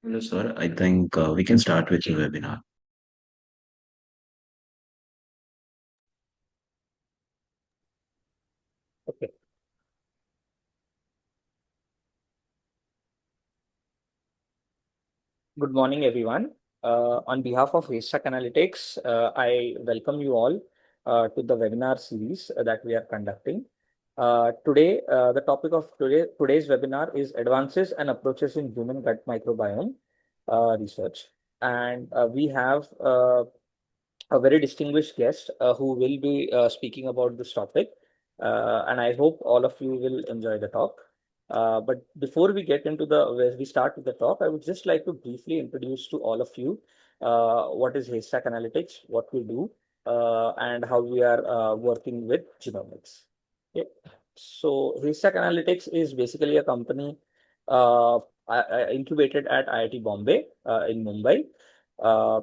Hello, sir. I think we can start with your webinar. Okay. Good morning, everyone. On behalf of HaystackAnalytics, I welcome you all to the webinar series that we are conducting. Today, the topic of today's webinar is Advances and Approaches in Human Gut Microbiome Research. And we have a very distinguished guest who will be speaking about this topic. And I hope all of you will enjoy the talk. But before we get into where we start with the talk, I would just like to briefly introduce to all of you what is Haystack Analytics, what we do, and how we are working with genomics. Okay. So Haystack Analytics is basically a company incubated at IIT Bombay in Mumbai.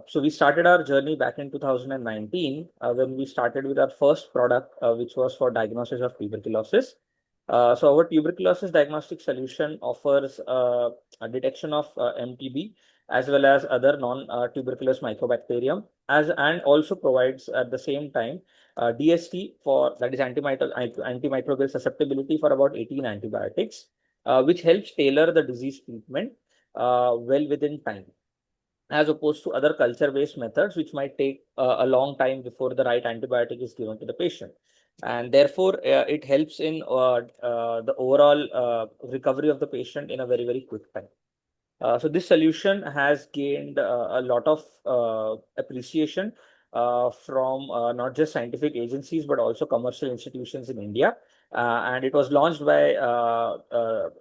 So we started our journey back in 2019 when we started with our first product, which was for diagnosis of tuberculosis. So our tuberculosis diagnostic solution offers a detection of MTB as well as other non-tuberculous microbacterium, and also provides at the same time DST, for that is antimicrobial susceptibility for about 18 antibiotics, which helps tailor the disease treatment well within time, as opposed to other culture-based methods, which might take a long time before the right antibiotic is given to the patient. And therefore, it helps in the overall recovery of the patient in a very, very quick time. So this solution has gained a lot of appreciation from not just scientific agencies, but also commercial institutions in India. And it was launched by the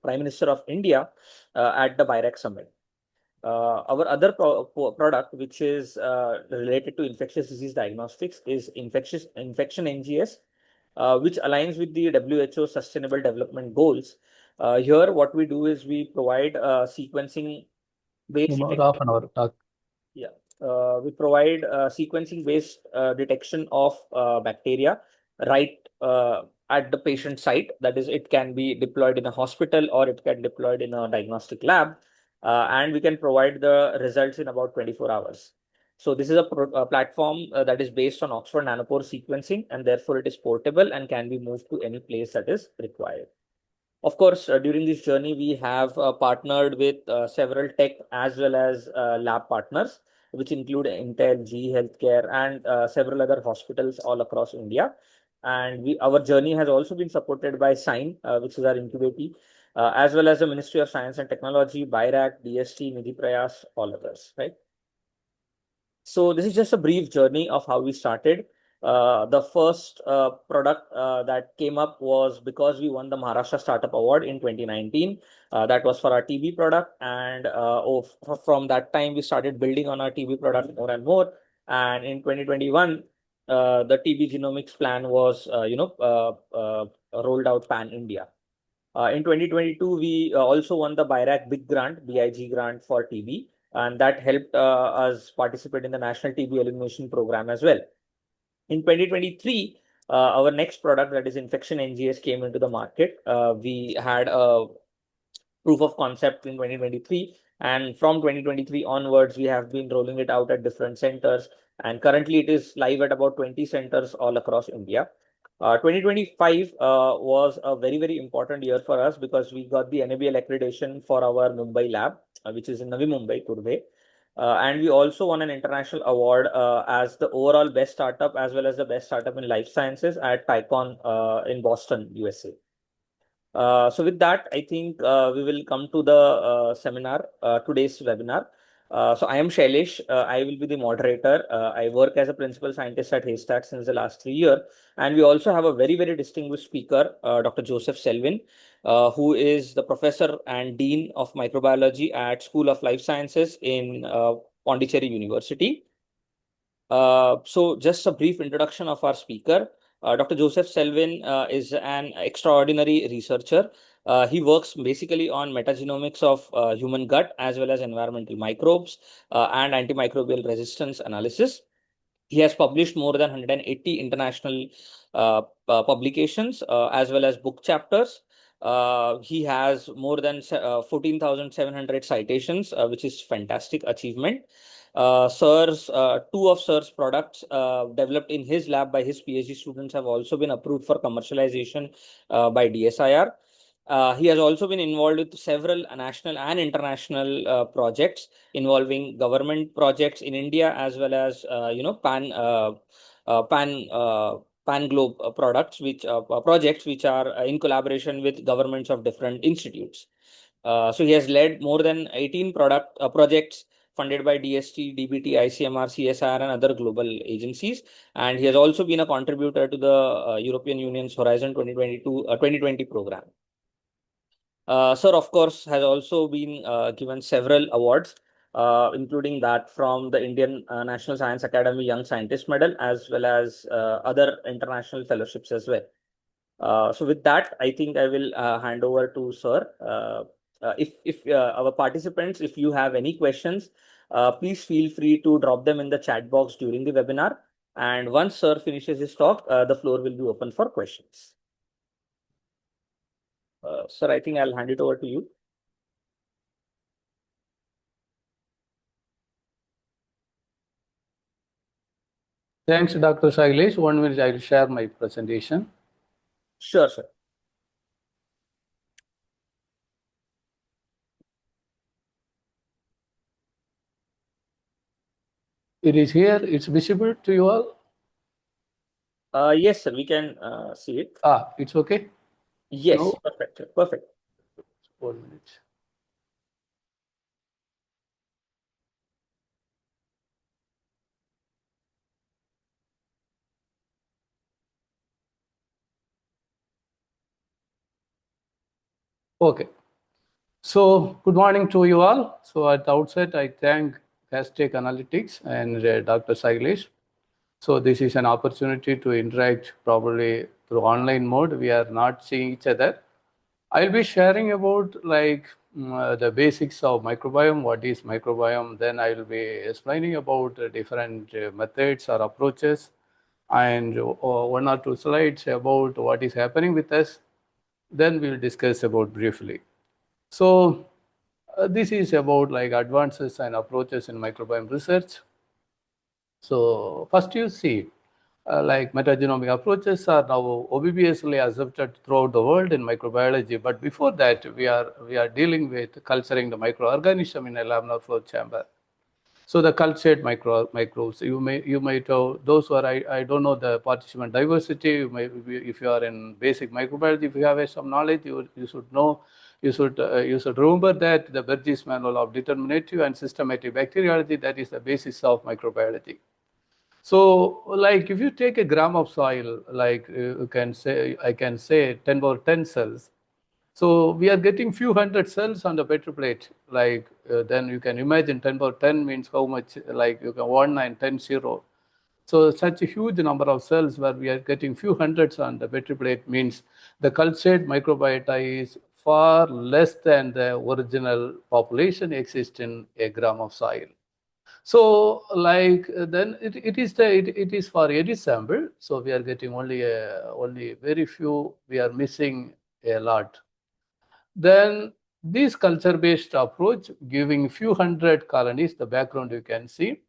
Prime Minister of India at the BIRAC Summit. Our other product, which is related to infectious disease diagnostics, is infection NGS, which aligns with the WHO Sustainable Development Goals. Here, what we do is we provide sequencing based. About half an hour talk. Yeah, we provide sequencing based detection of bacteria right at the patient site. That is, it can be deployed in a hospital or it can be deployed in a diagnostic lab, and we can provide the results in about 24 hours. So this is a platform that is based on Oxford nanopore sequencing, and therefore it is portable and can be moved to any place that is required. Of course, during this journey, we have partnered with several tech as well as lab partners, which include Intel, GE Healthcare, and several other hospitals all across India. And our journey has also been supported by SIGN, which is our incubatee, as well as the Ministry of Science and Technology, BIRAC, DST, Nidhi Prayas, all others, right? So this is just a brief journey of how we started. The first product that came up was because we won the Maharashtra Startup Award in 2019. That was for our TB product, and from that time we started building on our TB product more and more. And in 2021, the TB genomics plan was, rolled out pan India. In 2022, we also won the BIRAC Big Grant, BIG grant for TB, and that helped us participate in the National TB Elimination Program as well. In 2023, our next product, that is Infection NGS, came into the market. We had a proof of concept in 2023, and from 2023 onwards, we have been rolling it out at different centers, and currently it is live at about 20 centers all across India. 2025 was a very, very important year for us because we got the NABL accreditation for our Mumbai lab, which is in Navi Mumbai, Turve. And we also won an international award as the overall best startup as well as the best startup in life sciences at TICON in Boston, USA. So with that, I think we will come to the seminar, today's webinar. So I am Shailesh. I will be the moderator. I work as a principal scientist at Haystack since the last 3 years. And we also have a very, very distinguished speaker, Dr. Joseph Selvin, who is the professor and dean of microbiology at School of Life Sciences in Pondicherry University. So just a brief introduction of our speaker. Dr. Joseph Selvin is an extraordinary researcher. He works basically on metagenomics of human gut as well as environmental microbes and antimicrobial resistance analysis. He has published more than 180 international publications as well as book chapters. He has more than 14,700 citations, which is fantastic achievement. Two of Sir's products developed in his lab by his PhD students have also been approved for commercialization by DSIR. He has also been involved with several national and international projects involving government projects in India, as well as pan pan globe products, which projects which are in collaboration with governments of different institutes. So he has led more than 18 projects funded by DST, DBT, ICMR, CSR, and other global agencies. And he has also been a contributor to the European Union's Horizon 2020 program. Sir, of course, has also been given several awards, including that from the Indian National Science Academy Young Scientist Medal, as well as other international fellowships as well. So with that, I think I will hand over to Sir. If our participants, if you have any questions, please feel free to drop them in the chat box during the webinar. And once Sir finishes his talk, the floor will be open for questions. Sir, I think I'll hand it over to you. Thanks, Dr. Shailesh. 1 minute, I will share my presentation. Sure, sir. It is here. It's visible to you all? Yes, sir. We can see it. It's okay? Yes, No? perfect. Perfect. 1 minute. Okay. So, good morning to you all. So, at the outset, I thank HaystackAnalytics and Dr. Shailesh. So, this is an opportunity to interact probably through online mode. We are not seeing each other. I'll be sharing about the basics of microbiome, what is microbiome. Then I will be explaining about different methods or approaches, and 1 or 2 slides about what is happening with us. Then we'll discuss about briefly. So this is about advances and approaches in microbiome research. So first you see metagenomic approaches are now obviously accepted throughout the world in microbiology. But before that, we are dealing with culturing the microorganism in a laminar flow chamber. So the cultured microbes, you might have, those who are, I don't know the participant diversity, if you are in basic microbiology, if you have some knowledge, you should know, you should remember that the Burgess Manual of Determinative and Systematic Bacteriology, that is the basis of microbiology. So, if you take a gram of soil, you can say, I can say 10 power 10 cells. So we are getting few hundred cells on the Petri plate. Then you can imagine 10 power 10 means how much, you can 1 and 10 0. So such a huge number of cells where we are getting few hundreds on the Petri plate means the cultured microbiota is far less than the original population exists in a gram of soil. So then it is for eddy sample. So we are getting only very few. We are missing a lot. Then this culture-based approach, giving few hundred colonies, the background you can see,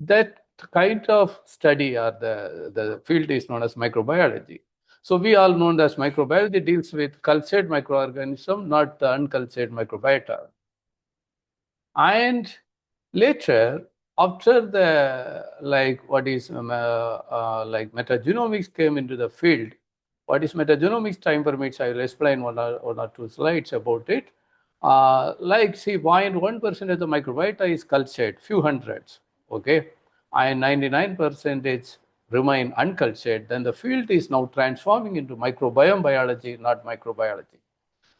that kind of study or the field is known as microbiology. So we all know that microbiology deals with cultured microorganism, not the uncultured microbiota. And later, after the metagenomics came into the field, what is metagenomics time permits, I will explain one or 2 slides about it. 0.1% of the microbiota is cultured, few hundreds, okay, and 99% remain uncultured. Then the field is now transforming into microbiome biology, not microbiology.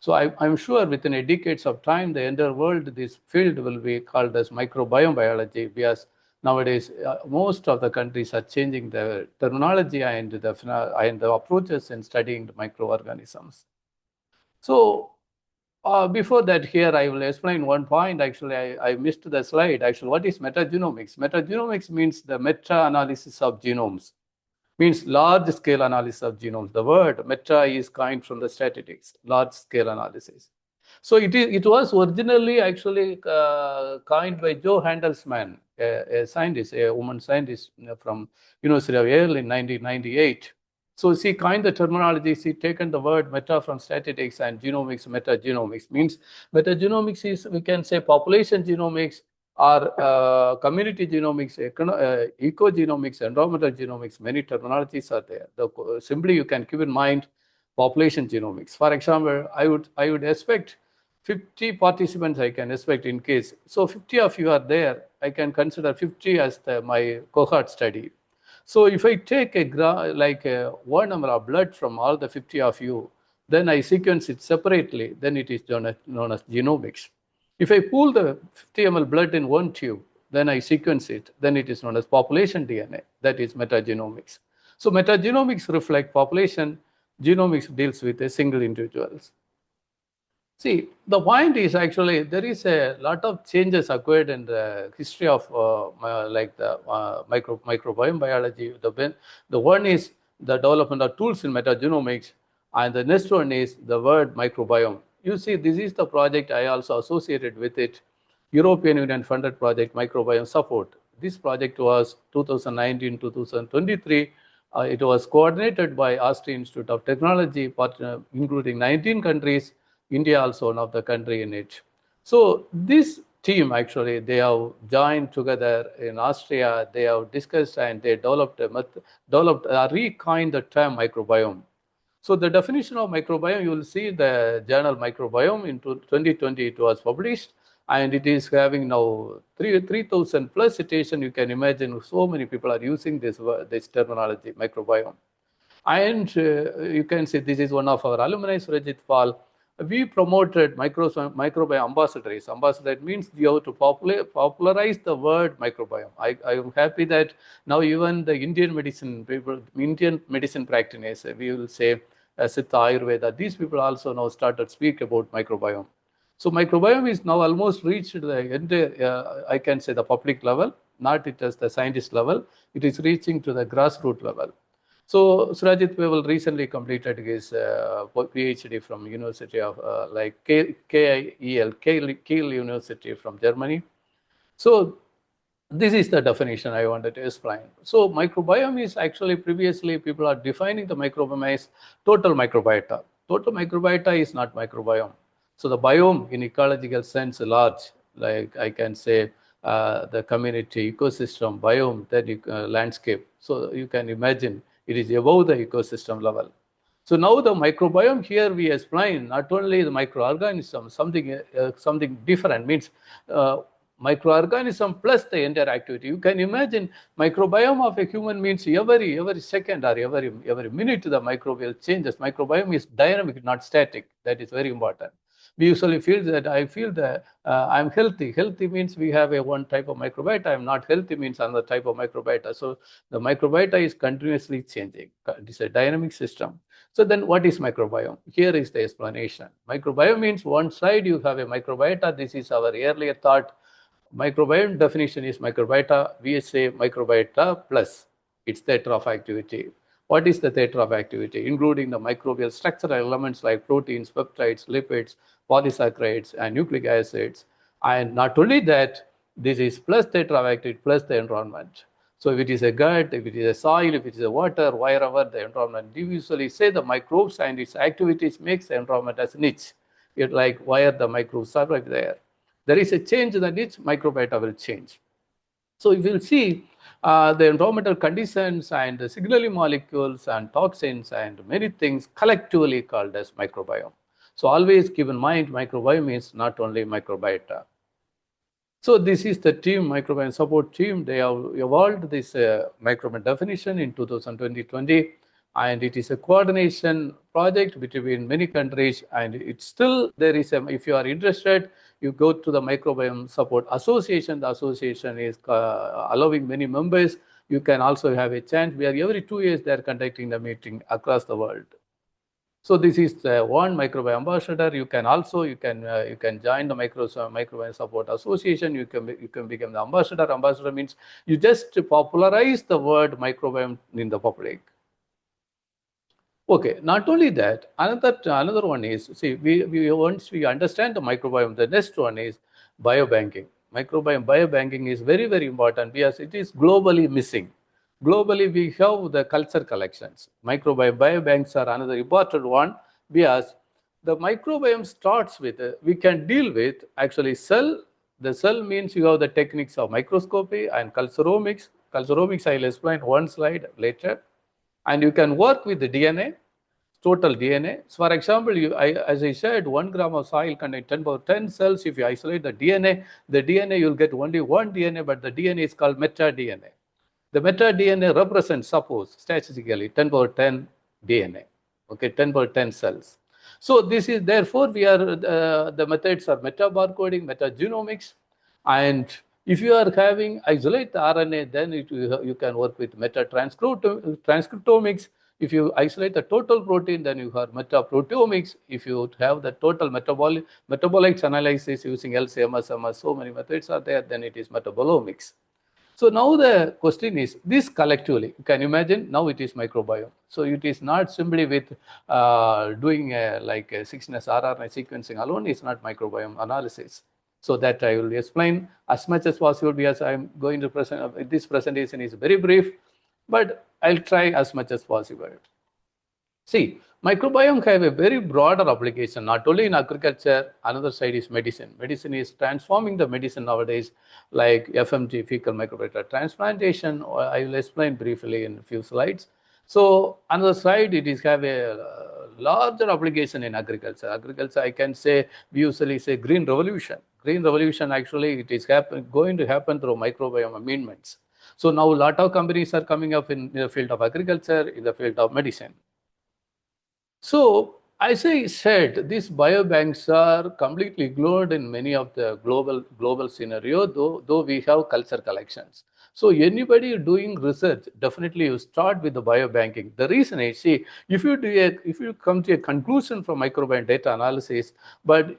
So I'm sure within a decades of time, the entire world, this field will be called as microbiome biology, because nowadays most of the countries are changing the terminology and the approaches in studying the microorganisms. So before that, here I will explain one point. Actually, I missed the slide. Actually, what is metagenomics? Metagenomics means the meta-analysis of genomes. means large-scale analysis of genomes. The word meta is coined from the statistics, large-scale analysis. So it was originally actually coined by Joe Handelsman, a scientist, a woman scientist from University of Yale in 1998. So she coined the terminology. She taken the word meta from statistics and genomics. Metagenomics means metagenomics is, we can say, population genomics or community genomics, ecogenomics, environmental genomics. Many terminologies are there. Simply you can keep in mind population genomics. For example, I would expect 50 participants I can expect in case. So 50 of you are there, I can consider 50 as my cohort study. So if I take one number of blood from all the 50 of you, then I sequence it separately, then it is known as genomics. If I pool the 50 ml blood in one tube, then I sequence it, then it is known as population DNA, that is metagenomics. So metagenomics reflect population, genomics deals with a single individuals. See, the point is actually there is a lot of changes occurred in the history of microbiome biology. The one is the development of tools in metagenomics, and the next one is the word microbiome. You see, this is the project I also associated with it, European Union funded project Microbiome Support. This project was 2019-2023. It was coordinated by Austrian Institute of Technology, including 19 countries. India also one of the country in it. So this team actually, they have joined together in Austria. They have discussed and they developed recoined the term microbiome. So the definition of microbiome, you will see the journal Microbiome in 2020 it was published, and it is having now 3,000 plus citation. You can imagine so many people are using this terminology microbiome. And you can see this is one of our alumni, Surajit Pal. We promoted microbiome ambassadors. Ambassador means you have to popularize the word microbiome. I am happy that now even the Indian medicine people, Indian medicine practitioners, we will say Siddha Ayurveda, these people also now started speak about microbiome. So microbiome is now almost reached the I can say the public level, not it as the scientist level. It is reaching to the grassroots level. So Surajit Pavel recently completed his PhD from University of Kiel University from Germany. So this is the definition I wanted to explain. So microbiome is actually previously people are defining the microbiome as total microbiota. Total microbiota is not microbiome. So the biome in ecological sense large, like I can say the community, ecosystem, biome, that landscape. So you can imagine it is above the ecosystem level. So now the microbiome here we explain not only the microorganism, something different means microorganism plus the entire activity. You can imagine microbiome of a human means every second or every minute the microbial changes. Microbiome is dynamic, not static. That is very important. We usually feel that I feel that I'm healthy. Healthy means we have a one type of microbiota. I'm not healthy means another type of microbiota. So the microbiota is continuously changing. It is a dynamic system. So then what is microbiome? Here is the explanation. Microbiome means one side you have a microbiota. This is our earlier thought. Microbiome definition is microbiota. We say microbiota plus its theater of activity. What is the theater of activity? Including the microbial structural elements like proteins, peptides, lipids, polysaccharides, and nucleic acids. And not only that, this is plus theater of activity plus the environment. So if it is a gut, if it is a soil, if it is a water, wherever the environment, we usually say the microbes and its activities makes the environment as niche. It's like where the microbes survive there. There is a change in the niche, microbiota will change. So you will see the environmental conditions and the signaling molecules and toxins and many things collectively called as microbiome. So always keep in mind microbiome is not only microbiota. So this is the team, microbiome support team. They have evolved this microbiome definition in 2020, and it is a coordination project between many countries. And it's still there is a, if you are interested, you go to the Microbiome Support Association. The association is allowing many members. You can also have a chance where every 2 years they are conducting the meeting across the world. So this is one microbiome ambassador. You can join the Microbiome Support Association. You can become the ambassador. Ambassador means you just popularize the word microbiome in the public. Okay, not only that, another one is, see, once we understand the microbiome, the next one is biobanking. Biobanking is very, very important because it is globally missing. Globally, we have the culture collections. Biobanks are another important one because the microbiome starts with, we can deal with actually cell. The cell means you have the techniques of microscopy and culturomics. Culturomics, I'll explain one slide later. And you can work with the DNA, total DNA. So for example, as I said, 1 gram of soil contains 10 power 10 cells. If you isolate the DNA you'll get only one DNA, but the DNA is called meta-DNA. The meta-DNA represents, suppose, statistically 10 power 10 DNA, okay, 10 power 10 cells. So this is, therefore, the methods are meta-barcoding, metagenomics, and if you are having isolate the RNA, then you can work with meta-transcriptomics. If you isolate the total protein, then you have metaproteomics. If you have the total metabolites analysis using LCMS, so many methods are there, then it is metabolomics. So now the question is, this collectively, you can imagine, now it is microbiome. So it is not simply with doing like a 6-ness RNA sequencing alone, it's not microbiome analysis. So that I will explain as much as possible because I'm going to present, this presentation is very brief, but I'll try as much as possible. See, microbiome have a very broader application, not only in agriculture, another side is medicine. Medicine is transforming the medicine nowadays, like FMT, fecal microbiota transplantation, I will explain briefly in a few slides. So another side, it is have a larger application in agriculture. Agriculture, I can say, we usually say green revolution. Green revolution, actually, it is going to happen through microbiome amendments. So now a lot of companies are coming up in the field of agriculture, in the field of medicine. So, as I said, these biobanks are completely ignored in many of the global scenario, though we have culture collections. So anybody doing research, definitely you start with the biobanking. The reason is, see, if you come to a conclusion from microbiome data analysis, but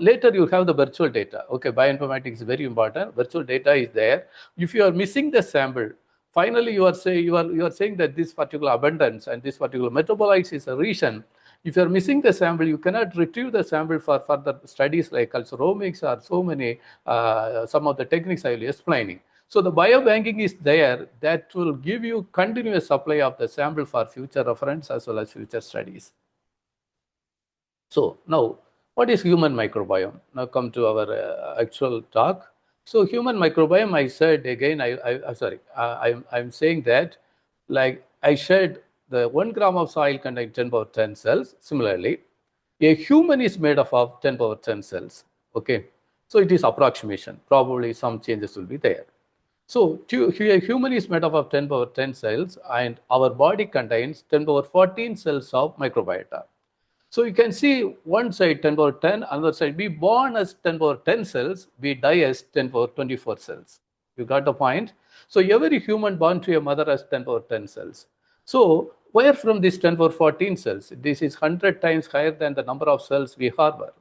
later you have the virtual data. Okay, bioinformatics is very important. Virtual data is there. If you are missing the sample, finally you are saying that this particular abundance and this particular metabolites is a reason. If you are missing the sample, you cannot retrieve the sample for further studies like culturomics or so many some of the techniques I will be explaining. So the biobanking is there that will give you continuous supply of the sample for future reference as well as future studies. So now, what is human microbiome? Now come to our actual talk. So human microbiome, I said again, I'm saying that, like I said, the 1 gram of soil contains 10 power 10 cells. Similarly, a human is made up of 10 power 10 cells. Okay, so it is approximation. Probably some changes will be there. So a human is made up of 10 power 10 cells, and our body contains 10 power 14 cells of microbiota. So you can see one side 10 power 10, another side we born as 10 power 10 cells, we die as 10 power 24 cells. You got the point? So every human born to a mother has 10 power 10 cells. So where from this 10 power 14 cells? This is 100 times higher than the number of cells we harbor.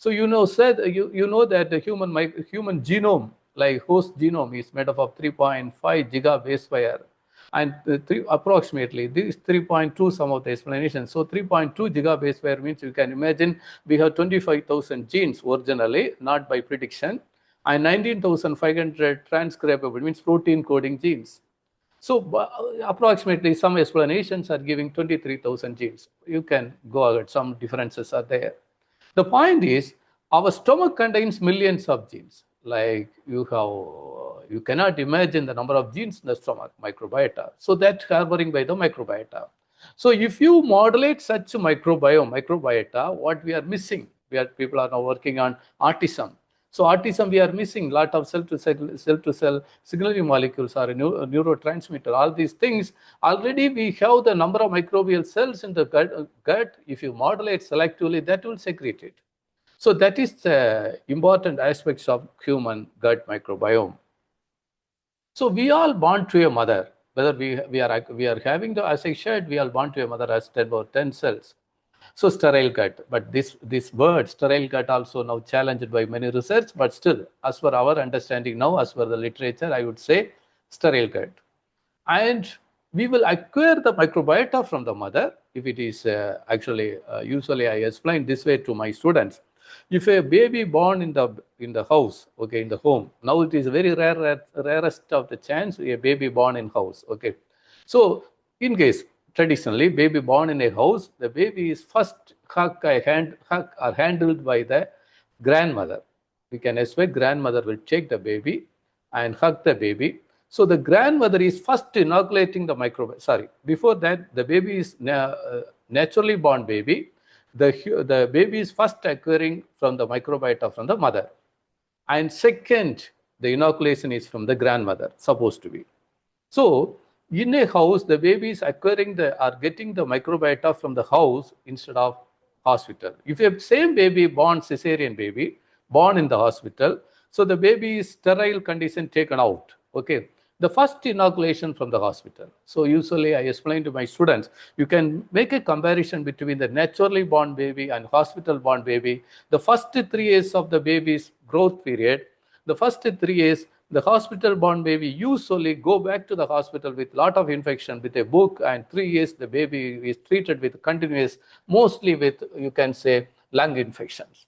So you know that the human genome, like host genome, is made up of 3.5 gigabase pair. And approximately this 3.2, some of the explanations. So 3.2 gigabase pair means you can imagine we have 25,000 genes originally, not by prediction, and 19,500 transcribable, means protein coding genes. So approximately some explanations are giving 23,000 genes. You can go ahead, some differences are there. The point is, our stomach contains millions of genes. Like you cannot imagine the number of genes in the stomach, microbiota. So that's harboring by the microbiota. So if you modulate such microbiota, what we are missing, people are now working on autism. So autism, we are missing a lot of cell-to-cell signaling molecules or neurotransmitter. All these things, already we have the number of microbial cells in the gut. If you modulate selectively, that will secrete it. So that is the important aspects of human gut microbiome. So we all born to a mother, whether we are having the, as I said, we are born to a mother as 10 or 10 cells. So sterile gut, but this word sterile gut also now challenged by many research, but still, as per our understanding now, as per the literature, I would say sterile gut. And we will acquire the microbiota from the mother. if it is usually I explain this way to my students. If a baby born in the house, okay, in the home, now it is very rarest of the chance a baby born in house, okay. So in case traditionally baby born in a house, the baby is first hug or handled by the grandmother. We can expect grandmother will take the baby and hug the baby. So the grandmother is first inoculating the microbiome. Sorry, before that, the baby is naturally born baby. The baby is first acquiring from the microbiota from the mother. And second, the inoculation is from the grandmother, supposed to be. So in a house, the baby is acquiring getting the microbiota from the house instead of hospital. If a same baby born cesarean baby, born in the hospital, so the baby is sterile condition taken out, okay. The first inoculation from the hospital. So usually I explain to my students, you can make a comparison between the naturally born baby and hospital born baby. The first 3 years of the baby's growth period, the first 3 years, the hospital born baby usually go back to the hospital with lot of infection with a book, and 3 years the baby is treated with continuous, mostly with, you can say, lung infections.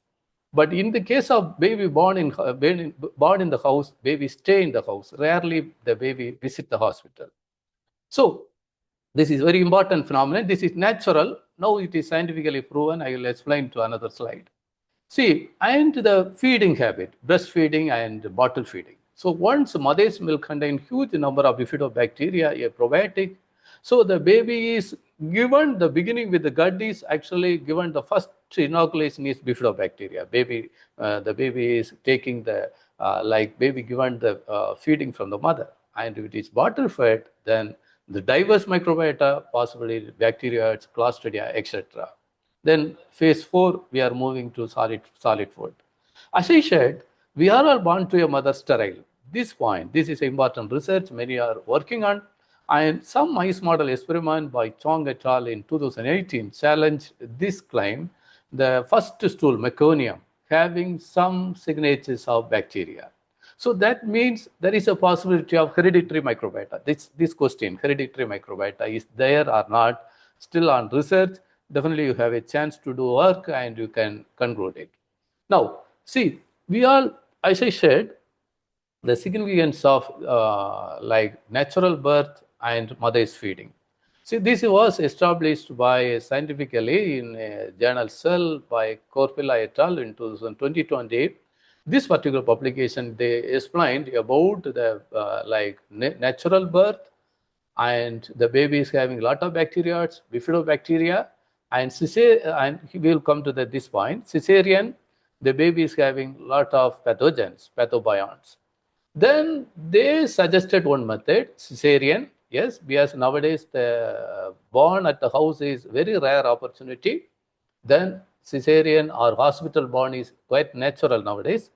But in the case of baby born in the house, baby stay in the house. Rarely the baby visit the hospital. So this is very important phenomenon. This is natural. Now it is scientifically proven. I will explain to another slide. See, and the feeding habit, breastfeeding and bottle feeding. So once mother's milk contains huge number of bifidobacteria, a probiotic, so the baby is given the beginning with the gut is actually given the first inoculation is bifidobacteria. The baby is taking the baby given the feeding from the mother, and if it is bottle fed, then the diverse microbiota, possibly bacteria, Clostridia, etc. Then phase 4, we are moving to solid food. As I said, we are all born to a mother sterile. This is important research many are working on, and some mice model experiment by Chong et al. In 2018 challenged this claim, the first stool, meconium, having some signatures of bacteria. So that means there is a possibility of hereditary microbiota. This question, hereditary microbiota, is there or not, still on research. Definitely you have a chance to do work and you can conclude it. Now, see, we all, as I said, the significance of natural birth and mother's feeding. See, this was established by scientifically in a journal Cell by Corpilla et al. In 2020. This particular publication, they explained about the natural birth, and the baby is having a lot of bacteria, bifidobacteria, and we will come to this point. Cesarean, the baby is having a lot of pathogens, pathobionts. Then they suggested one method, cesarean. Yes, because nowadays the born at the house is very rare opportunity. Then cesarean or hospital born is quite natural nowadays.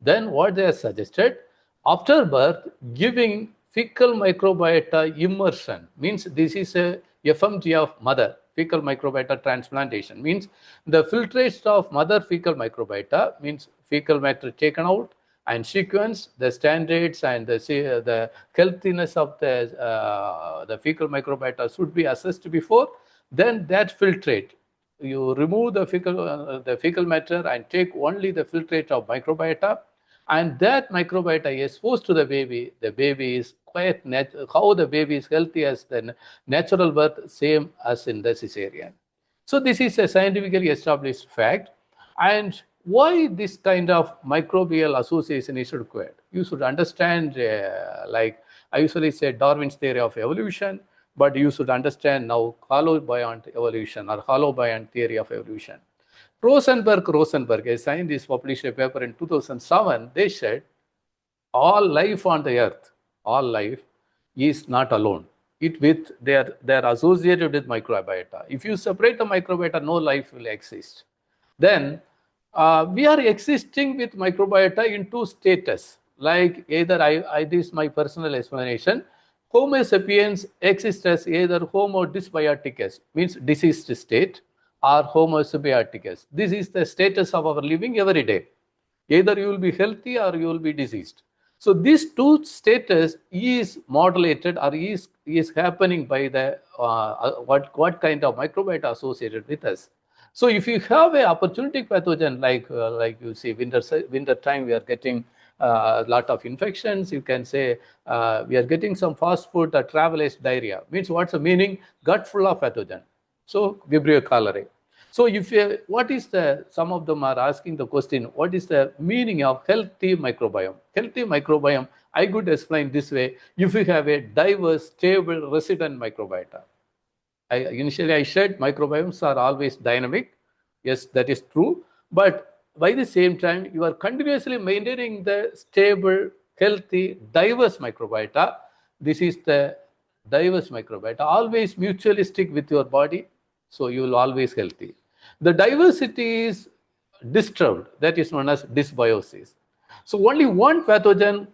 Then what they have suggested, after birth, giving fecal microbiota immersion, means this is a FMT of mother, fecal microbiota transplantation, means the filtration of mother fecal microbiota, means fecal matter taken out and sequence, the standards and the healthiness of the fecal microbiota should be assessed before, then that filtrate. You remove the fecal matter and take only the filtrate of microbiota, and that microbiota is exposed to the baby. The baby is quite how the baby is healthy as the natural birth, same as in the cesarean. So this is a scientifically established fact. And why this kind of microbial association is required? You should understand, like I usually say, Darwin's theory of evolution, but you should understand now holobiont evolution or holobiont theory of evolution. Rosenberg, a scientist, published a paper in 2007. They said all life on the earth, all life is not alone. They are associated with microbiota. If you separate the microbiota, no life will exist. Then we are existing with microbiota in two status. Like either this is my personal explanation. Homo sapiens exists as either Homo dysbioticus, means diseased state, or Homo symbioticus. This is the status of our living every day. Either you will be healthy or you will be diseased. So these two status is modulated or is happening by the what kind of microbiota associated with us. So if you have a opportunistic pathogen like you see winter time, we are getting a lot of infections. You can say we are getting some fast food travelers diarrhea. Means what's the meaning? Gut full of pathogen. So Vibrio cholerae. So if what is the, some of them are asking the question, what is the meaning of healthy microbiome? Healthy microbiome, I could explain this way: if you have a diverse, stable, resident microbiota. Initially I said microbiomes are always dynamic. Yes, that is true. But by the same time, you are continuously maintaining the stable, healthy, diverse microbiota. This is the diverse microbiota, always mutualistic with your body, so you will always healthy. The diversity is disturbed, that is known as dysbiosis. So only one pathogen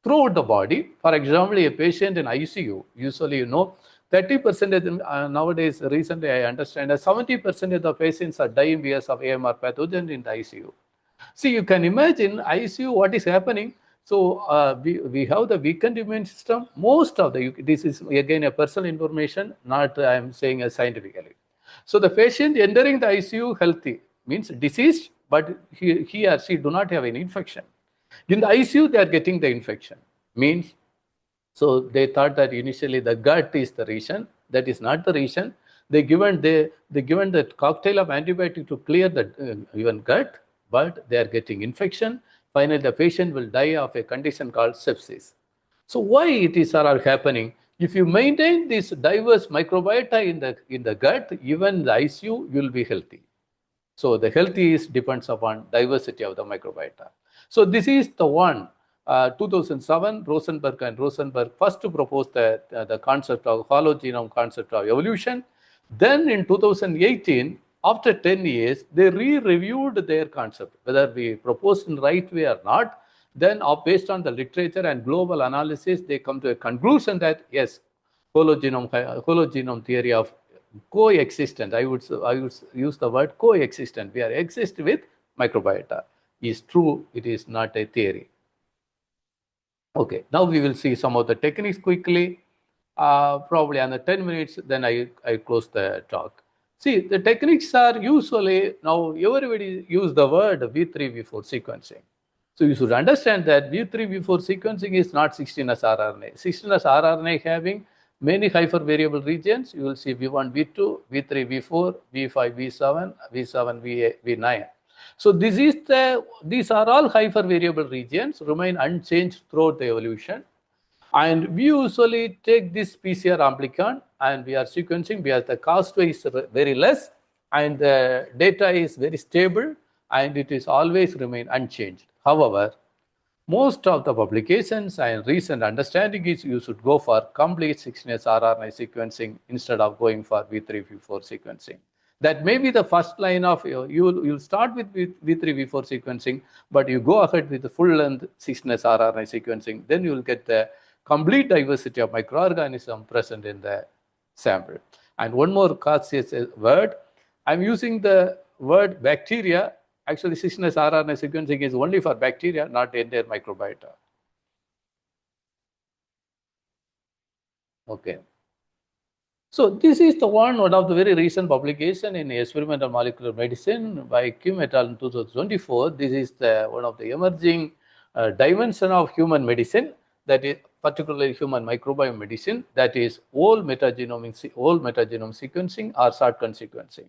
throughout the body. For example, a patient in ICU, usually 30% nowadays, recently I understand that 70% of the patients are dying because of AMR pathogen in the ICU. See, you can imagine ICU, what is happening. So we have the weakened immune system. Most of the, this is again a personal information, not I am saying scientifically. So the patient entering the ICU healthy means diseased, but he or she do not have any infection. In the ICU, they are getting the infection. Means, so they thought that initially the gut is the reason. That is not the reason. They given the cocktail of antibiotic to clear the even gut, but they are getting infection. Finally, the patient will die of a condition called sepsis. So why it is all happening? If you maintain this diverse microbiota in the gut, even the ICU, you will be healthy. So the healthy is depends upon diversity of the microbiota. So this is the one. 2007, Rosenberg first proposed the concept of hollow genome concept of evolution. Then in 2018, after 10 years, they re-reviewed their concept, whether we proposed in the right way or not. Then based on the literature and global analysis, they come to a conclusion that yes, hollow genome theory of coexistent, I would use the word coexistent, we are exist with microbiota, is true. It is not a theory. Okay, now we will see some of the techniques quickly. Probably under 10 minutes, then I close the talk. See, the techniques are usually, now everybody use the word V3, V4 sequencing. So you should understand that V3, V4 sequencing is not 16S rRNA. 16S rRNA having many hypervariable regions. You will see V1, V2, V3, V4, V5, V7, V7, V8, V9. So these are all hypervariable regions, remain unchanged throughout the evolution. And we usually take this PCR amplicon and we are sequencing because the cost is very less and the data is very stable and it is always remain unchanged. However, most of the publications and recent understanding is you should go for complete 16S rRNA sequencing instead of going for V3, V4 sequencing. That may be the first line of, you'll start with V3, V4 sequencing, but you go ahead with the full length 16S rRNA sequencing, then you will get the complete diversity of microorganisms present in the sample. And one more cautious word, I'm using the word bacteria. Actually, 16S rRNA sequencing is only for bacteria, not the entire microbiota. Okay. So this is the one of the very recent publication in experimental molecular medicine by Kim et al. In 2024. This is one of the emerging dimension of human medicine, that is particularly human microbiome medicine, that is whole metagenome sequencing or shotgun sequencing.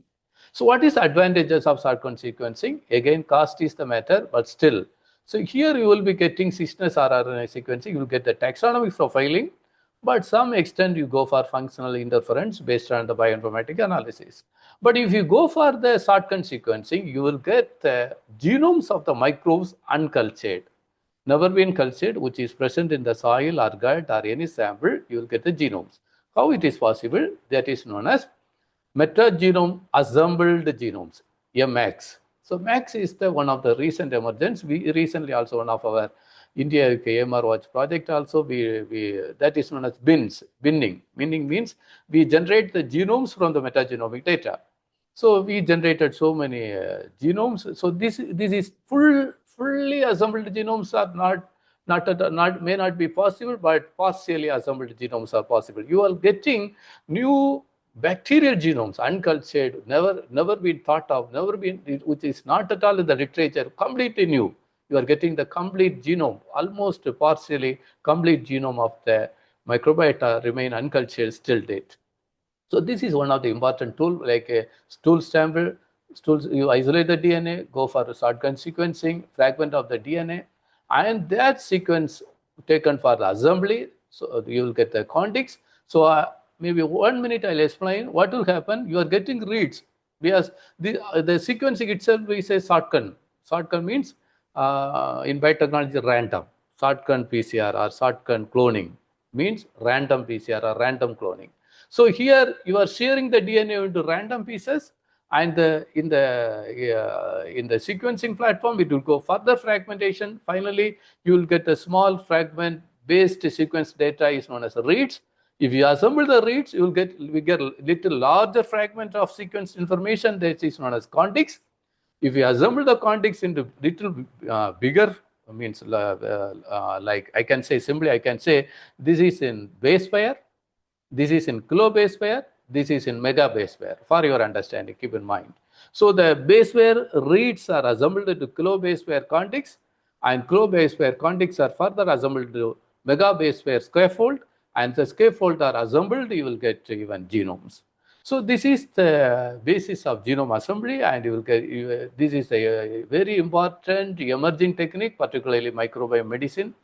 So what is the advantages of shotgun sequencing? Again, cost is the matter, but still. So here you will be getting 16S rRNA sequencing, you will get the taxonomic profiling, but some extent you go for functional interference based on the bioinformatic analysis. But if you go for the shotgun sequencing, you will get the genomes of the microbes uncultured, never been cultured, which is present in the soil or gut or any sample, you will get the genomes. How it is possible? That is known as metagenome assembled genomes, MAX. So MAX is the one of the recent emergence. We recently also one of our India UK AMR Watch project also, that is known as binning. Binning means we generate the genomes from the metagenomic data. So we generated so many genomes. So this is fully assembled genomes are not may not be possible, but partially assembled genomes are possible. You are getting new bacterial genomes, uncultured, never been thought of, which is not at all in the literature, completely new. You are getting the complete genome, almost partially complete genome of the microbiota remain uncultured still date. So this is one of the important tools, like a stool sample. You isolate the DNA, go for shotgun sequencing, fragment of the DNA, and that sequence taken for the assembly. So you will get the contigs. So maybe 1 minute I'll explain what will happen. You are getting reads because the sequencing itself is a shotgun. Shotgun means in biotechnology random. Shotgun PCR or shotgun cloning means random PCR or random cloning. So here you are sharing the DNA into random pieces, and in the sequencing platform it will go further fragmentation. Finally, you will get a small fragment based sequence data is known as reads. If you assemble the reads, we get a little larger fragment of sequence information that is known as contigs. If you assemble the contigs into little bigger, means like I can say this is in base pair, this is in kilo base pair, this is in mega base pair, for your understanding, keep in mind. So the base pair reads are assembled into kilo base pair contigs, and kilo base pair contigs are further assembled to mega base pair scaffold, and the scaffold are assembled, you will get even genomes. So this is the basis of genome assembly, and you will get, this is a very important emerging technique, particularly microbiome medicine.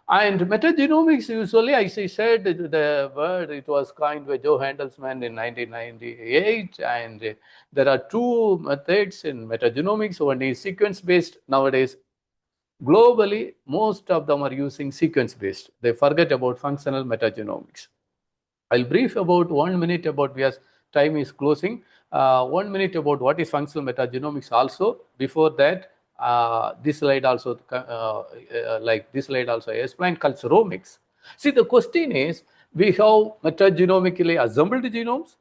And metagenomics, usually, as I said, the word, it was coined by Joe Handelsman in 1998. And there are two methods in metagenomics. One is sequence-based. Nowadays, globally, most of them are using sequence-based. They forget about functional metagenomics. I'll brief about 1 minute about, because time is closing, 1 minute about what is functional metagenomics also. Before that, this slide also, like this slide also, I explained culturomics. See, the question is, we have metagenomically assembled genomes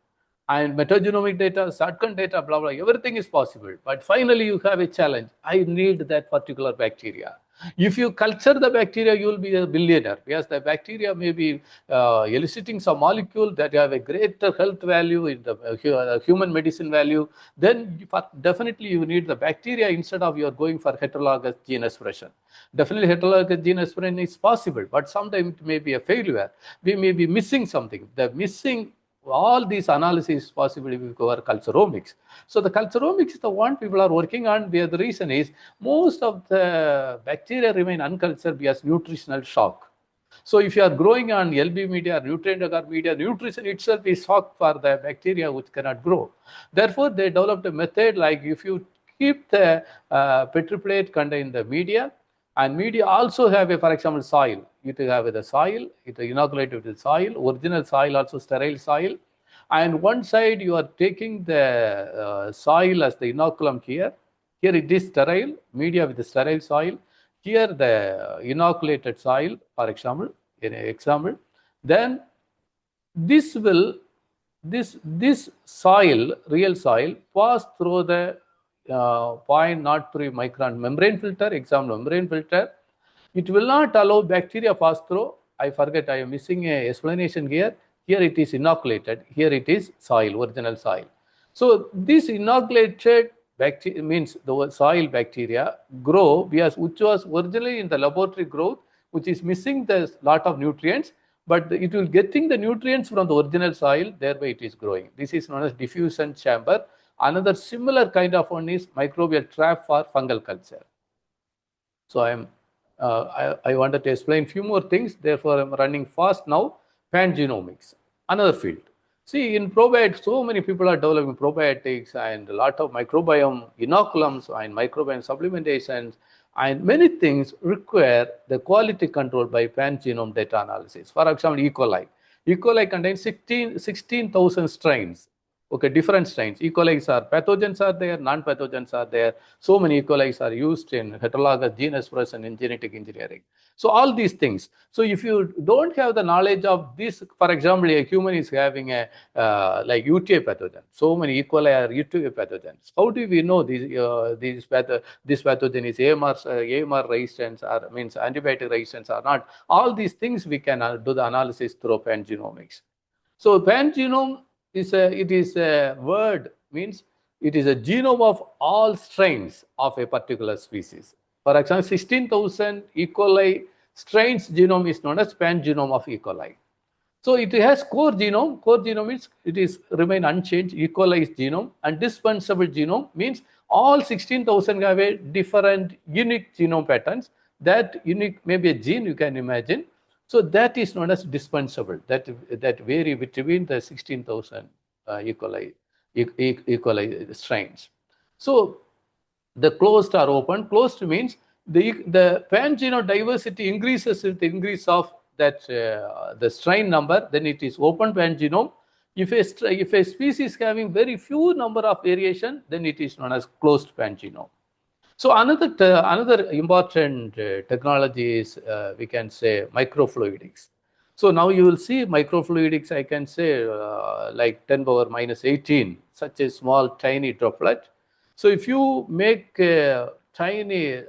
and metagenomic data, shotgun data, blah, blah, everything is possible. But finally, you have a challenge. I need that particular bacteria. If you culture the bacteria, you will be a billionaire, because the bacteria may be eliciting some molecule that have a greater health value in the human medicine value. Then definitely you need the bacteria instead of you are going for heterologous gene expression. Definitely heterologous gene expression is possible, but sometimes it may be a failure. We may be missing something. The missing all these analyses is possible if we cover culturomics. So the culturomics is the one people are working on, where the reason is most of the bacteria remain uncultured because nutritional shock. So if you are growing on LB media or nutrient agar media, nutrition itself is shock for the bacteria which cannot grow. Therefore, they developed a method like if you keep the Petri plate contain the media, and media also have a, for example, soil. You have the soil, it is inoculated with the soil, original soil, also sterile soil. And one side you are taking the soil as the inoculum here. Here it is sterile, media with the sterile soil. Here the inoculated soil, for example, in an example. Then this soil, real soil, pass through the 0.03 micron membrane filter, example membrane filter. It will not allow bacteria pass through. I forget, I am missing an explanation here. Here it is inoculated, here it is soil, original soil. So this inoculated bacteria means the soil bacteria grow because which was originally in the laboratory growth, which is missing the lot of nutrients, but it will getting the nutrients from the original soil, thereby it is growing. This is known as diffusion chamber. Another similar kind of one is microbial trap for fungal culture. So I wanted to explain few more things, therefore I'm running fast now. Pangenomics, another field. See, in probiotics, so many people are developing probiotics and a lot of microbiome inoculums and microbiome supplementations, and many things require the quality control by pangenome data analysis. For example, E. coli. E. coli contains 16,000 strains. Okay, different strains. E. coli are pathogens are there, non-pathogens are there. So many E. coli are used in heterologous gene expression in genetic engineering. So all these things. So if you don't have the knowledge of this, for example, a human is having a like UTA pathogen. So many E. coli are UTA pathogens. How do we know this pathogen is AMR resistance or means antibiotic resistance or not? All these things we can do the analysis through pangenomics. So pangenome is a word, means it is a genome of all strains of a particular species. For example, 16,000 E. coli strains genome is known as pangenome of E. coli. So it has core genome. Core genome means it is remain unchanged. E. coli is genome, and dispensable genome means all 16,000 have a different unique genome patterns. That unique maybe a gene you can imagine. So that is known as dispensable. That vary between the 16,000 E. coli strains. So the closed or open. Closed means the pangenome diversity increases with the increase of that the strain number. Then it is open pangenome. If a species having very few number of variation, then it is known as closed pangenome. So another important technology is we can say microfluidics. So now you will see microfluidics. I can say like 10 power minus 18, such a small tiny droplet. So if you make tiny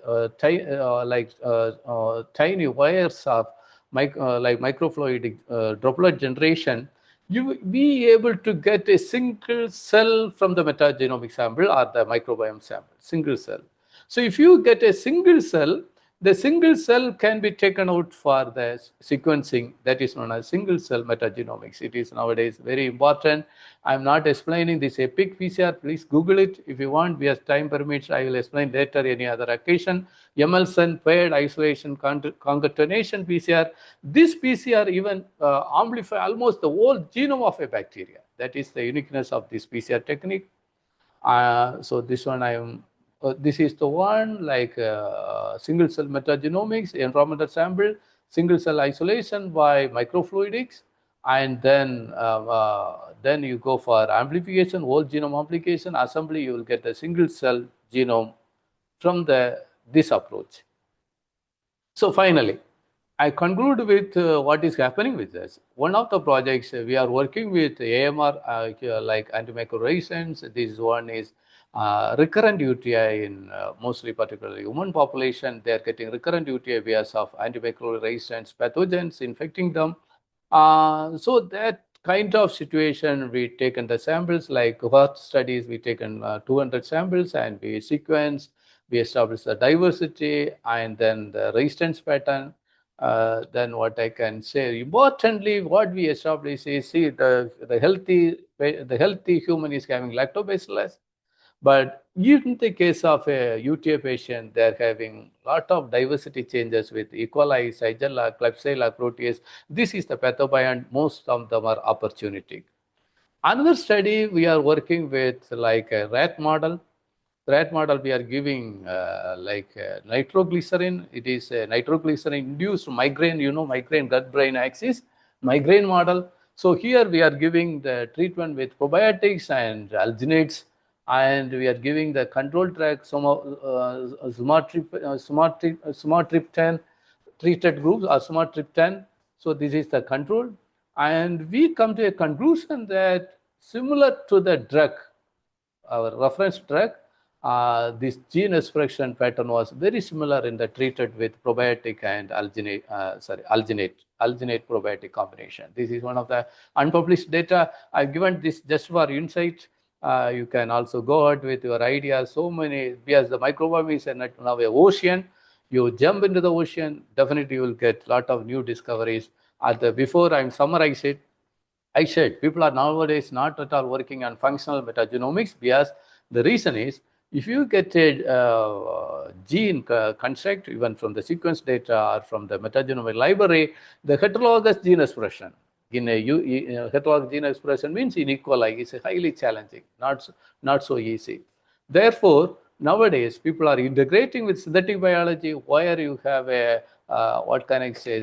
tiny wires of like microfluidic droplet generation, you will be able to get a single cell from the metagenomic sample or the microbiome sample, single cell. So if you get a single cell, the single cell can be taken out for the sequencing. That is known as single cell metagenomics. It is nowadays very important. I'm not explaining this EPIC PCR. Please Google it if you want. As time permits, I will explain later any other occasion. Emerson paired isolation concatenation PCR. This PCR even amplify almost the whole genome of a bacteria. That is the uniqueness of this PCR technique. So this one I am. This is the one like single cell metagenomics, environmental sample, single cell isolation by microfluidics, and then you go for amplification, whole genome amplification, assembly. You will get a single cell genome from this approach. So finally, I conclude with what is happening with this. One of the projects we are working with AMR, like antimicrobial resistance. This one is recurrent UTI in mostly particularly human population. They are getting recurrent UTI because of antimicrobial resistance pathogens infecting them. So that kind of situation, we taken the samples like what studies, we taken 200 samples and we sequence, we establish the diversity and then the resistance pattern. Then what I can say, importantly, what we establish is, see, the healthy human is having lactobacillus, but in the case of a UTA patient, they're having a lot of diversity changes with E. coli, Shigella, Klebsiella, Protease. This is the pathobiont. Most of them are opportunistic. Another study we are working with like a rat model. Rat model we are giving nitroglycerin. It is a nitroglycerin induced migraine, migraine gut-brain axis, migraine model. So here we are giving the treatment with probiotics and alginates, and we are giving the control track, sumatriptan treated groups or sumatriptan. So this is the control. And we come to a conclusion that similar to the drug, our reference drug, this gene expression pattern was very similar in the treated with probiotic and alginate probiotic combination. This is one of the unpublished data. I've given this just for insight. You can also go ahead with your ideas. So many, because the microbiome is now an ocean. You jump into the ocean, definitely you will get a lot of new discoveries. Before I'm summarize it, I said people are nowadays not at all working on functional metagenomics, because the reason is, if you get a gene construct, even from the sequence data or from the metagenomic library, the heterologous gene expression in a heterologous gene expression means in E. coli is highly challenging, not so easy. Therefore, nowadays people are integrating with synthetic biology, where you have a what can I say,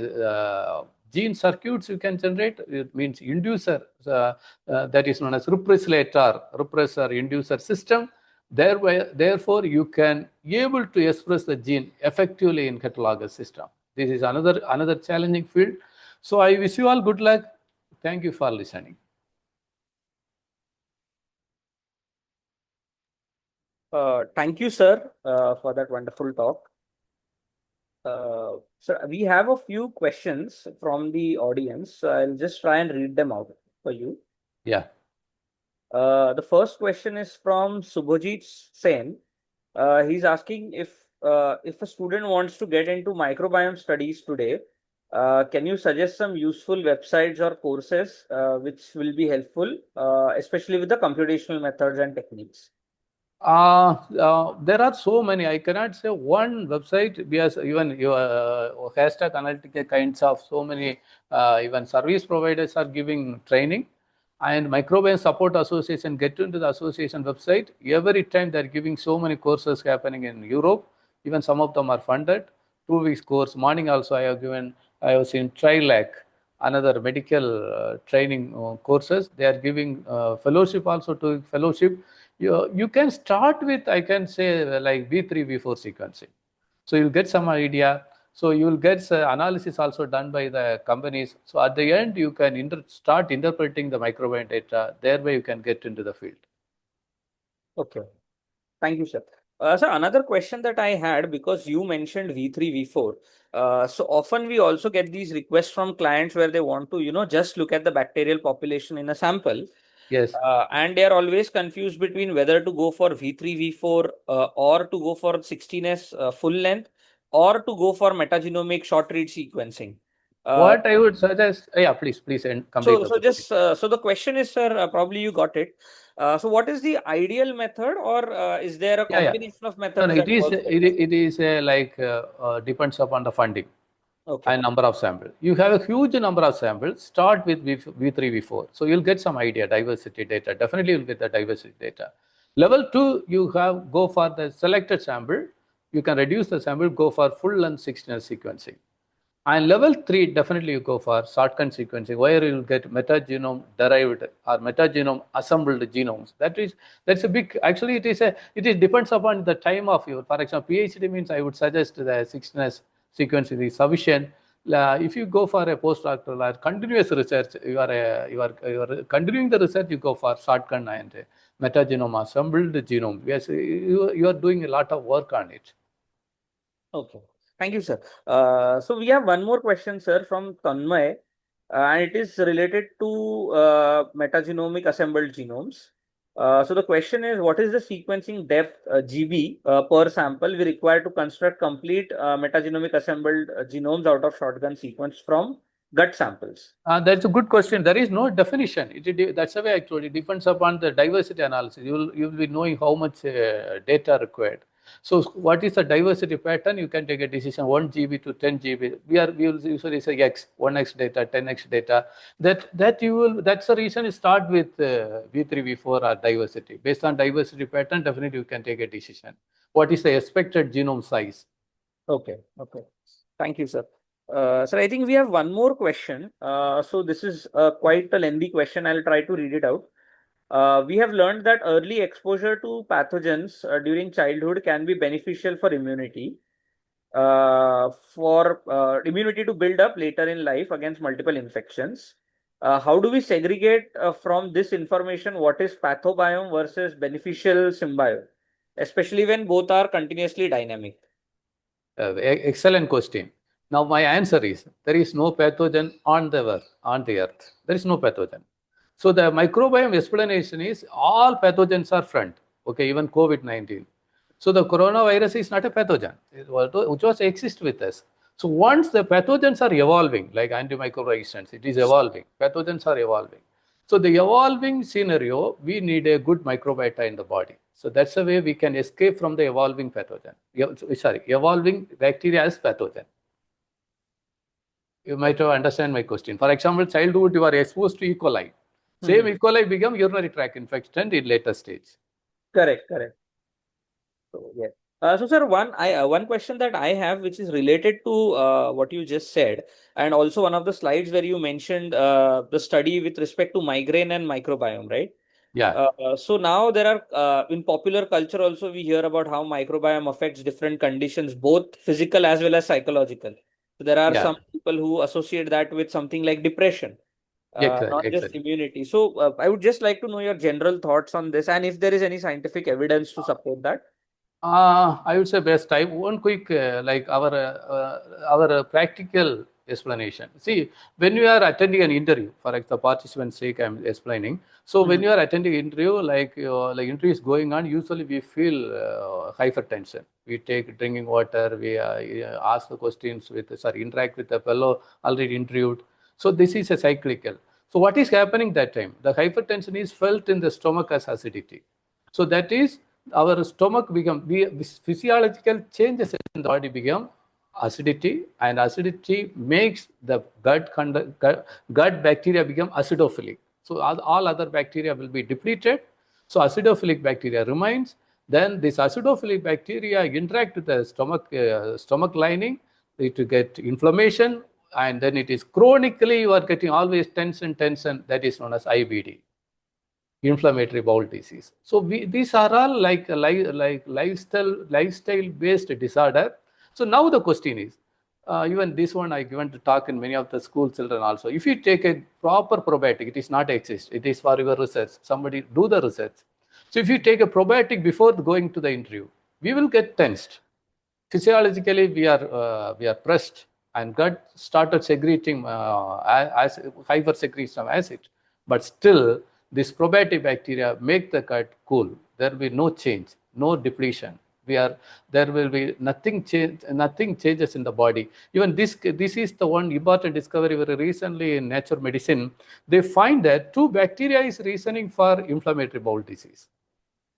gene circuits you can generate. It means inducer, that is known as repressor inducer system. Therefore, you can able to express the gene effectively in heterologous system. This is another challenging field. So I wish you all good luck. Thank you for listening. Thank you, sir, for that wonderful talk. So we have a few questions from the audience. So I'll just try and read them out for you. Yeah. The first question is from Subhajit Sen. He's asking if a student wants to get into microbiome studies today, can you suggest some useful websites or courses which will be helpful, especially with the computational methods and techniques? There are so many. I cannot say one website because even your HaystackAnalytics kinds of so many even service providers are giving training, and Microbiome Support Association, get into the association website. Every time they're giving so many courses happening in Europe. Even some of them are funded. 2 weeks course. Morning also I was in TriLac, another medical training courses. They are giving fellowship also to fellowship. You can start with, I can say, like V3, V4 sequencing. So you'll get some idea. So you will get analysis also done by the companies. So at the end, you can start interpreting the microbiome data. Thereby, you can get into the field. Okay. Thank you, sir. So another question that I had, because you mentioned V3, V4. So often we also get these requests from clients where they want to, just look at the bacterial population in a sample. Yes. And they are always confused between whether to go for V3, V4 or to go for 16S full length or to go for metagenomic short read sequencing. What I would suggest, yeah, please complete the question. So the question is, sir, probably you got it. So what is the ideal method, or is there a combination of methods No, that works better? it is like depends upon the funding. Okay. And number of samples. You have a huge number of samples. Start with V3, V4. So you'll get some idea, diversity data. Definitely you'll get the diversity data. Level 2, you go for the selected sample. You can reduce the sample, go for full length 16 sequencing. And level 3, definitely you go for shotgun sequencing, where you'll get metagenome derived or metagenome assembled genomes. That's a big. Actually, it depends upon the time of your. For example, PhD means I would suggest the 16S sequencing is sufficient. If you go for a postdoctoral or continuous research, you are continuing the research. You go for shotgun and metagenome assembled genome. Yes, you are doing a lot of work on it. Okay. Thank you, sir. So we have one more question, sir, from Tanmay, and it is related to metagenomic assembled genomes. So the question is, what is the sequencing depth GB per sample we require to construct complete metagenomic assembled genomes out of shotgun sequence from gut samples? That's a good question. There is no definition. That's the way I told you. It depends upon the diversity analysis. You will be knowing how much data required. So what is the diversity pattern? You can take a decision 1 GB to 10 GB. We will usually say X, 1X data, 10X data. That's the reason you start with V3, V4 or diversity. Based on diversity pattern, definitely you can take a decision. What is the expected genome size? Okay. Thank you, sir. Sir, I think we have one more question. So this is quite a lengthy question. I'll try to read it out. We have learned that early exposure to pathogens during childhood can be beneficial for immunity to build up later in life against multiple infections. How do we segregate from this information what is pathobiome versus beneficial symbiote, especially when both are continuously dynamic? Excellent question. Now my answer is there is no pathogen on the earth. There is no pathogen. So the microbiome explanation is all pathogens are friend. Okay, even COVID-19. So the coronavirus is not a pathogen. It just exists with us. So once the pathogens are evolving, like antimicrobial resistance, it is evolving. Pathogens are evolving. So the evolving scenario, we need a good microbiota in the body. So that's the way we can escape from the evolving pathogen. Evolving bacteria as pathogen. You might have understand my question. For example, childhood, you are exposed to E. coli. Same E. coli become urinary tract infection in later stage. Correct. So, yes. So, sir, one question that I have, which is related to what you just said, and also one of the slides where you mentioned the study with respect to migraine and microbiome, right? Yeah, So now there are in popular culture also we hear about how microbiome affects different conditions, both physical as well as psychological. So there are yeah, some people who associate that with something like depression, exactly, not just exactly. immunity. So I would just like to know your general thoughts on this, and if there is any scientific evidence to support that. I would say best type. One quick, like our practical explanation. See, when you are attending an interview, for example, participant's sake, I'm explaining. So when Mhm. you are attending interview, like interview is going on, usually we feel hypertension. We take drinking water. We ask the questions with, sorry, interact with the fellow already interviewed. So this is a cyclical. So what is happening that time? The hypertension is felt in the stomach as acidity. So that is our stomach become physiological changes in the body become acidity, and acidity makes the gut bacteria become acidophilic. So all other bacteria will be depleted. So acidophilic bacteria remains. Then this acidophilic bacteria interact with the stomach lining. It will get inflammation, and then it is chronically you are getting always tension. That is known as IBD, inflammatory bowel disease. So these are all like lifestyle based disorder. So now the question is, even this one I given to talk in many of the school children also. If you take a proper probiotic, it is not exist. It is for your research. Somebody do the research. So if you take a probiotic before going to the interview, we will get tensed. Physiologically we are pressed, and gut started secreting as hyper secretion of acid, but still this probiotic bacteria make the gut cool. There will be no change, no depletion. There will be nothing changes in the body. Even this is the one important discovery very recently in nature medicine. They find that two bacteria is reasoning for inflammatory bowel disease.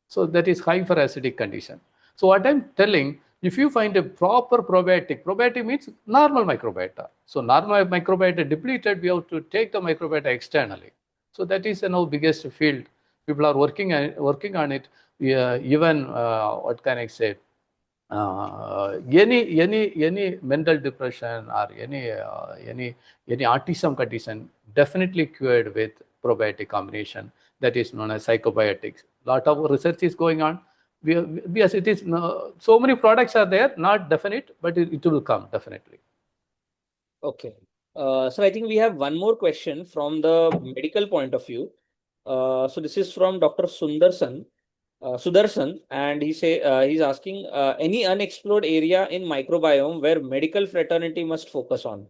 So that is hyperacidic condition. So what I'm telling, if you find a proper probiotic means normal microbiota. So normal microbiota depleted, we have to take the microbiota externally. So that is now biggest field. People are working on it. Even what can I say? Any mental depression or any autism condition definitely cured with probiotic combination, that is known as psychobiotics. Lot of research is going on. Yes, it is so many products are there, not definite, but it will come definitely. Okay. So I think we have one more question from the medical point of view. So this is from Dr. Sudarshan, and he's asking any unexplored area in microbiome where medical fraternity must focus on.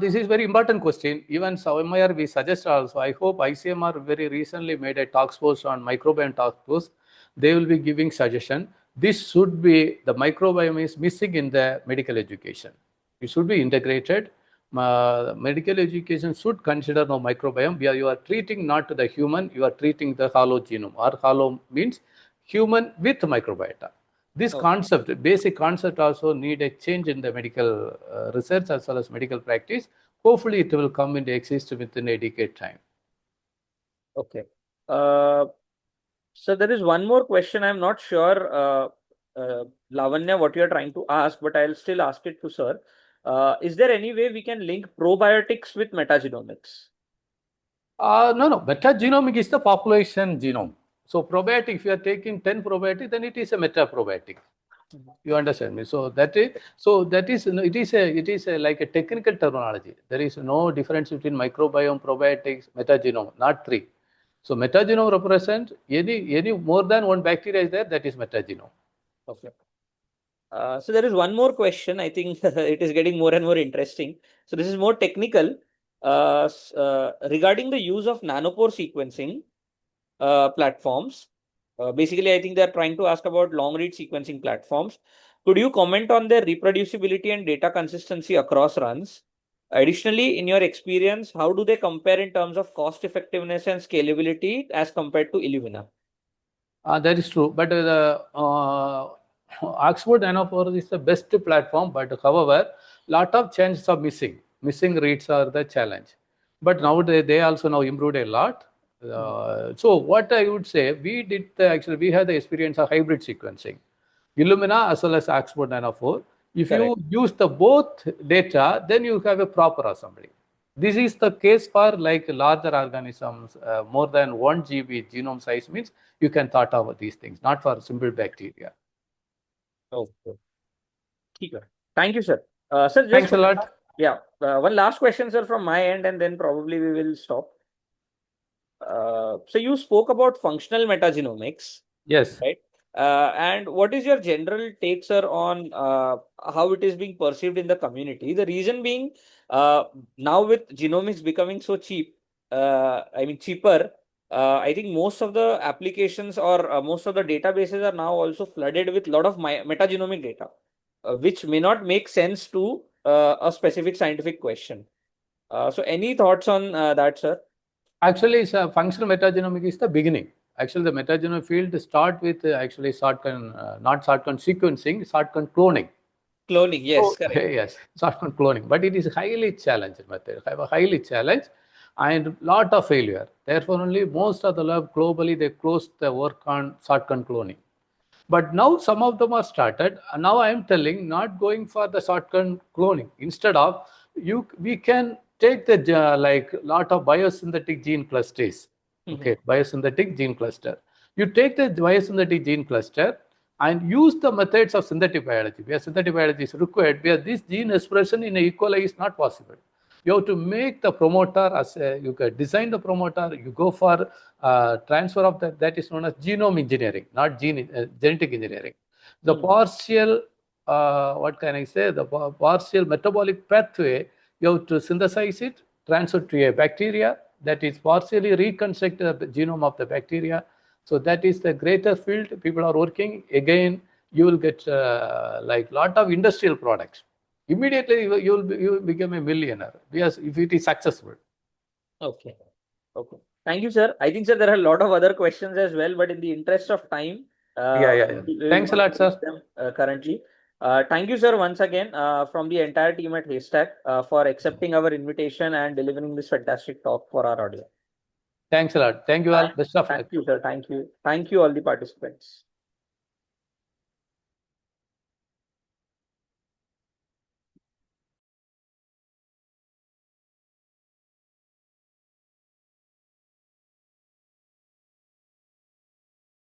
This is very important question. Even Savamaya we suggest also. I hope ICMR very recently made a task force on microbiome task force. They will be giving suggestion. This should be, the microbiome is missing in the medical education. It should be integrated. Medical education should consider no microbiome. You are treating not the human, you are treating the hollow genome. Or hollow means human with microbiota. This Okay. concept, basic concept, also need a change in the medical research as well as medical practice. Hopefully it will come into exist within a decade time. Okay. Uh, so there is one more question. I'm not sure, Lavanya, what you are trying to ask, but I'll still ask it to sir. Is there any way we can link probiotics with metagenomics? No. Metagenomic is the population genome. So probiotic, if you are taking 10 probiotic, then it is a metaprobiotic. You understand me? It is like a technical terminology. There is no difference between microbiome, probiotics, metagenome, not three. So metagenome represents any more than one bacteria is there, that is metagenome. Okay. So there is one more question. I think it is getting more and more interesting. So this is more technical. Regarding the use of nanopore sequencing platforms. Basically, I think they're trying to ask about long read sequencing platforms. Could you comment on their reproducibility and data consistency across runs? Additionally, in your experience, how do they compare in terms of cost effectiveness and scalability as compared to Illumina? That is true, but the Oxford Nanopore is the best platform. But however, lot of changes are missing. Missing reads are the challenge. But nowadays they also now improved a lot. So what I would say, we had the experience of hybrid sequencing. Illumina as well as Oxford Nanopore. If Correct. you use the both data, then you have a proper assembly. This is the case for like larger organisms, more than 1 GB genome size means you can thought about these things, not for simple bacteria. Okay. Thank you, sir. Sir, just Thanks a lot. one last question, sir, from my end, and then probably we will stop. So you spoke about functional metagenomics, Yes. right? And what is your general take, sir, on how it is being perceived in the community? The reason being, now with genomics becoming so cheap, cheaper, I think most of the applications or most of the databases are now also flooded with a lot of metagenomic data, which may not make sense to a specific scientific question. So any thoughts on that, sir? Actually, functional metagenomics is the beginning. Actually, the metagenomic field start with actually shotgun, not shotgun sequencing, shotgun cloning. Cloning, yes, correct. Yes, shotgun cloning, but it is highly challenged method, highly challenged, and lot of failure. Therefore, only most of the lab globally they closed the work on shotgun cloning. But now some of them are started. And now I am telling not going for the shotgun cloning. Instead of we can take the like lot of biosynthetic gene clusters. Okay, biosynthetic gene cluster. You take the biosynthetic gene cluster and use the methods of synthetic biology. Where synthetic biology is required, where this gene expression in E. coli is not possible. You have to make the promoter as you can design the promoter. You go for transfer of that is known as genome engineering, not genetic engineering. The partial, what can I say? The partial metabolic pathway. You have to synthesize it, transfer to a bacteria that is partially reconstruct the genome of the bacteria. So that is the greater field people are working. Again, you will get like lot of industrial products. Immediately you will become a millionaire because if it is successful. Okay. Thank you, sir. I think, sir, there are a lot of other questions as well, but in the interest of time, Yeah. we will Thanks a not lot, take sir. them currently. Thank you, sir, once again from the entire team at Haystack for accepting our invitation and delivering this fantastic talk for our audience. Thanks a lot. Thank you all. Best of luck. Thank you, sir. Thank you. Thank you, all the participants.